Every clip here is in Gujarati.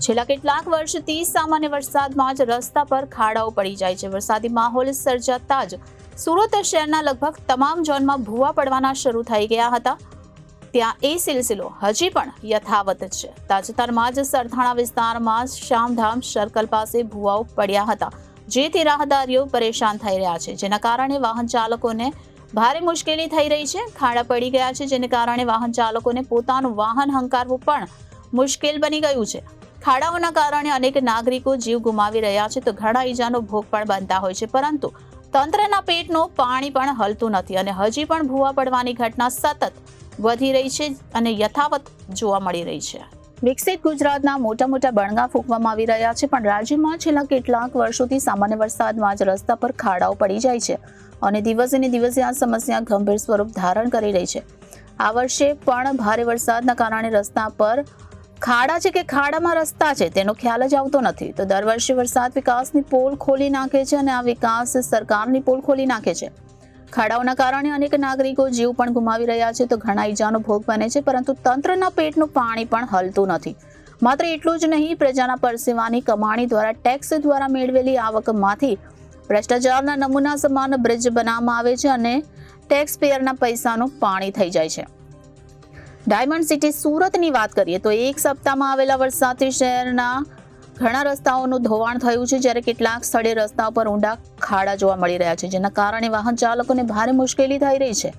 છેલ્લા કેટલાક વર્ષથી સામાન્ય વરસાદમાં જ રસ્તા પર ખાડાઓ પડી જાય છે। વરસાદી માહોલ સર્જાતા જ સુરત શહેરના લગભગ તમામ ઝોનમાં ભૂવા પડવાના શરૂ થઈ ગયા હતા। ત્યાં એ સિલસિલો હજી પણ યથાવત છે। તાજેતરમાં જ સરથાણા વિસ્તારમાં શામધામ સર્કલ પાસે ભૂવાઓ પડ્યા હતા, જેથી રાહદારીઓ પરેશાન થઈ રહ્યા છે, જેના કારણે વાહન ચાલકોને ભારે મુશ્કેલી થઈ રહી છે। ખાડા પડી ગયા છે, જેને કારણે વાહન ચાલકોને પોતાનું વાહન હંકારવું પણ મુશ્કેલ બની ગયું છે। ખાડાઓના કારણે અનેક નાગરિકો જીવ ગુમાવી રહ્યા છે, તો ઘણા ઈજાનો ભોગ પણ બનતા હોય છે, પરંતુ તંત્રના પેટનું પાણી પણ હલતું નથી અને હજી પણ ભૂવા પડવાની ઘટના સતત વધી રહી છે અને યથાવત જોવા મળી રહી છે। વિકસિત ગુજરાતના મોટા મોટા બણગા ફૂંકવામાં આવી રહ્યા છે, પણ રાજ્યમાં છેલ્લા કેટલાક વર્ષોથી સામાન્ય વરસાદમાં જ રસ્તા પર ખાડાઓ પડી જાય છે અને દિવસે ને દિવસે આ સમસ્યા ગંભીર સ્વરૂપ ધારણ કરી રહી છે। આ વર્ષે પણ ભારે વરસાદના કારણે રસ્તા પર ખાડા છે કે ખાડામાં રસ્તા છે તેનો ખ્યાલ જ આવતો નથી। તો દર વર્ષે વરસાદ વિકાસની પોલ ખોલી નાખે છે અને આ વિકાસ સરકારની પોલ ખોલી નાખે છે। ખાડાઓના કારણે અનેક નાગરિકો જીવ પણ ગુમાવી રહ્યા છે, તો ઘણા ઈજાનો ભોગ બને છે, પરંતુ તંત્રના પેટનું પાણી પણ હલતું નથી। માત્ર એટલું જ નહીં, પ્રજાના પરસેવાની કમાણી દ્વારા ટેક્સ દ્વારા મેળવેલી આવકમાંથી ભ્રષ્ટાચારના નમૂના સમાન બ્રિજ બનાવવામાં આવે છે અને ટેક્સ પેયરના પૈસાનું પાણી થઈ જાય છે। ડાયમંડ સિટી સુરતની વાત કરીએ તો એક સપ્તાહમાં આવેલા વરસાદથી શહેરના ઘણા રસ્તાઓનું ધોવાણ થયું છે, જ્યારે કેટલાક સ્થળે રસ્તા પર ઊંડા ખાડા જોવા મળી રહ્યા છે, જેના કારણે વાહન ચાલકોને ભારે મુશ્કેલી થઈ રહી છે।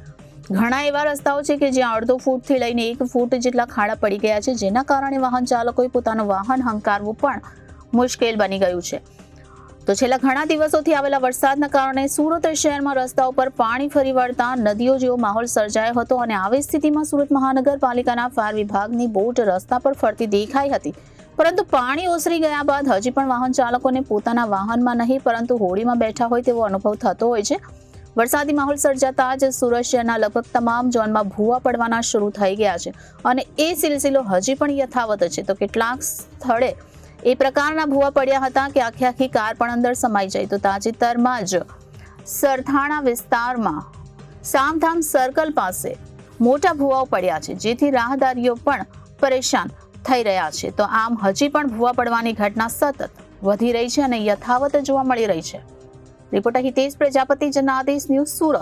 ઘણા એવા રસ્તાઓ છે કે જ્યાં અડધો ફૂટથી લઈને 1 ફૂટ જેટલા ખાડા પડી ગયા છે, જેના કારણે વાહન ચાલકોએ પોતાનું વાહન હંકારવું પણ મુશ્કેલ બની ગયું છે। તો છેલ્લા ઘણા દિવસોથી આવેલા વરસાદના કારણે સુરત શહેરમાં રસ્તાઓ પર પાણી ફરી વળતા નદીઓ જેવો માહોલ સર્જાયો હતો અને આવી સ્થિતિમાં સુરત મહાનગરપાલિકાના ફાયર વિભાગની બોટ રસ્તા પર ફરતી દેખાઈ હતી, પરંતુ પાણી ઓસરી ગયા બાદ હજી પણ વાહન ચાલકોને પોતાના વાહનમાં નહીં પરંતુ હોડીમાં બેઠા હોય તેવો અનુભવ થતો હોય છે। વરસાદી માહોલ સર્જાતા જ સુરત શહેરના લગભગ તમામ ઝોનમાં ભૂવા પડવાના શરૂ થઈ ગયા છે અને એ સિલસિલો હજી પણ યથાવત છે। તો કેટલાક સ્થળે એ પ્રકારના ભૂવા પડ્યા હતા કે આખી કાર પણ અંદર સમાઈ જાય। તો તાજેતરમાં જ સરથાણા વિસ્તારમાં શામધામ સર્કલ પાસે મોટા ભૂવાઓ પડ્યા છે, જેથી રાહદારીઓ પણ પરેશાન થઈ રહ્યા છે। તો આમ હજી પણ ભૂવા પડવાની ઘટના સતત વધી રહી છે અને યથાવત જોવા મળી રહી છે। Reporter Hitesh Prajapati, Janadesh news, Surat.